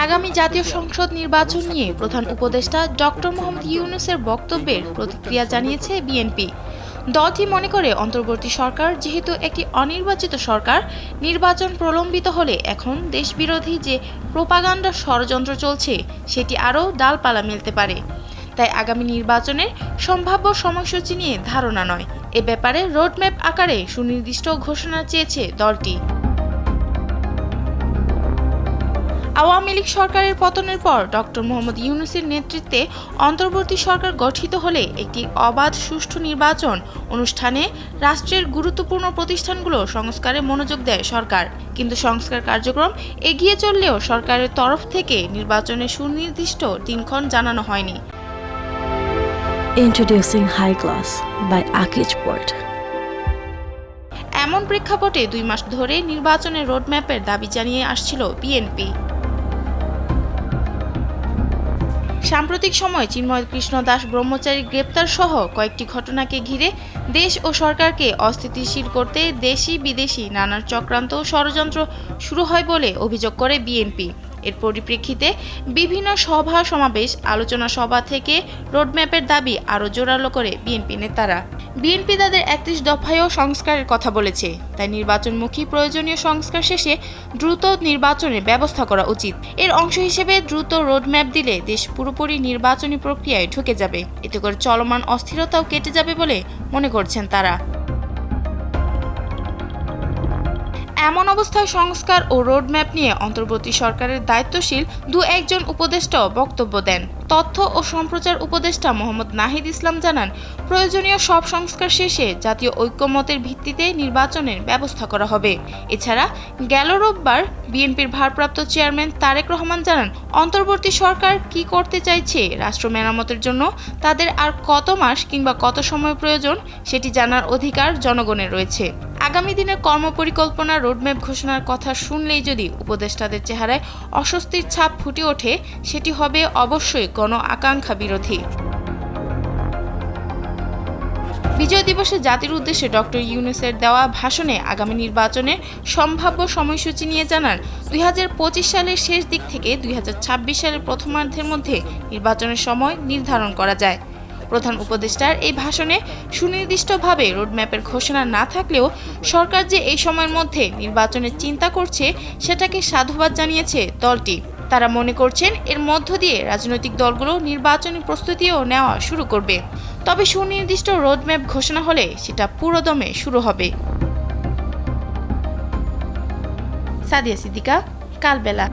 আগামী জাতীয় সংসদ নির্বাচন নিয়ে প্রধান উপদেষ্টা ডক্টর মোহাম্মদ ইউনূসের বক্তব্যের প্রতিক্রিয়া জানিয়েছে বিএনপি। দলটি মনে করে অন্তর্বর্তী সরকার যেহেতু একটি অনির্বাচিত সরকার, নির্বাচন প্রলম্বিত হলে এখন দেশবিরোধী যে প্রোপাগান্ডা ষড়যন্ত্র চলছে সেটি আরও ডালপালা মেলতে পারে। তাই আগামী নির্বাচনের সম্ভাব্য সময়সূচি নিয়ে ধারণা নয়, এ ব্যাপারে রোডম্যাপ আকারে সুনির্দিষ্ট ঘোষণা চেয়েছে দলটি। আওয়ামী লীগ সরকারের পতনের পর ডক্টর মোহাম্মদ ইউনূসের নেতৃত্বে অন্তর্বর্তী সরকার গঠিত হলে একটি অবাধ সুষ্ঠু নির্বাচন অনুষ্ঠানে রাষ্ট্রের গুরুত্বপূর্ণ প্রতিষ্ঠানগুলো সংস্কারে মনোযোগ দেয় সরকার। কিন্তু সংস্কার কার্যক্রম এগিয়ে চললেও সরকারের তরফ থেকে নির্বাচনের সুনির্দিষ্ট দিনক্ষণ জানানো হয়নি। Introducing High Class by Akij Port. এমন প্রেক্ষাপটে 2 মাস ধরে নির্বাচনের রোডম্যাপের দাবি জানিয়ে আসছিল বিএনপি। সাম্প্রতিক সময় চিন্ময় কৃষ্ণ দাস ব্রহ্মচারী গ্রেপ্তার সহ কয়েকটি ঘটনাকে ঘিরে দেশ ও সরকারকে অস্থিতিশীল করতে দেশি বিদেশি নানা চক্রান্ত ষড়যন্ত্র শুরু হয় বলে অভিযোগ করে বিএনপি। এর পরিপ্রেক্ষিতে বিভিন্ন সভা সমাবেশ আলোচনা সভা থেকে রোডম্যাপের দাবি আরও জোরালো করে বিএনপি নেতারা। বিএনপি তাদের 31 দফায়ও সংস্কারের কথা বলেছে, তাই নির্বাচনমুখী প্রয়োজনীয় সংস্কার শেষে দ্রুত নির্বাচনের ব্যবস্থা করা উচিত। এর অংশ হিসেবে দ্রুত রোডম্যাপ দিলে দেশ পুরোপুরি নির্বাচনী প্রক্রিয়ায় ঢুকে যাবে, এতে করে চলমান অস্থিরতাও কেটে যাবে বলে মনে করছেন তারা। এমন অবস্থায় সংস্কার ও রোডম্যাপ নিয়ে অন্তর্বর্তী সরকারের দায়িত্বশীল 2-1 উপদেষ্টাও বক্তব্য দেন। তথ্য ও সম্প্রচার উপদেষ্টা মোহাম্মদ নাহিদ ইসলাম জানান, প্রয়োজনীয় সব সংস্কার শেষে জাতীয় ঐকমত্যের ভিত্তিতে নির্বাচনের ব্যবস্থা করা হবে। এছাড়া গেল রোববার বিএনপির ভারপ্রাপ্ত চেয়ারম্যান তারেক রহমান জানান, অন্তর্বর্তী সরকার কি করতে চাইছে রাষ্ট্র মেরামতের জন্য তাদের আর কত মাস কিংবা কত সময় প্রয়োজন সেটি জানার অধিকার জনগণের রয়েছে। আগামী দিনের কর্মপরিকল্পনা রোডম্যাপ ঘোষণার কথা শুনলেই যদি উপদেষ্টাদের চেহারায় অস্বস্তির ছাপ ফুটে ওঠে, সেটি হবে অবশ্যই গণ আকাঙ্ক্ষা বিরোধী। বিজয় দিবসে জাতির উদ্দেশ্যে ডক্টর ইউনূসের দেওয়া ভাষণে আগামী নির্বাচনের সম্ভাব্য সময়সূচি নিয়ে জানান, 2025 সালের শেষ দিক থেকে 2026 সালের প্রথমার্ধের মধ্যে নির্বাচনের সময় নির্ধারণ করা যায়। প্রধান উপদেষ্টার এই ভাষণে সুনির্দিষ্টভাবে রোডম্যাপের ঘোষণা না থাকলেও সরকার যে এই সময়ের মধ্যে নির্বাচনের চিন্তা করছে সেটাকে সাধুবাদ জানিয়েছে দলটি। তারা মনে করছেন এর মধ্য দিয়ে রাজনৈতিক দলগুলো নির্বাচনী প্রস্তুতিও নেওয়া শুরু করবে। তবে সুনির্দিষ্ট রোডম্যাপ ঘোষণা হলে সেটা পুরোদমে শুরু হবে। সাদিয়া সিদ্দিকা, কালবেলা।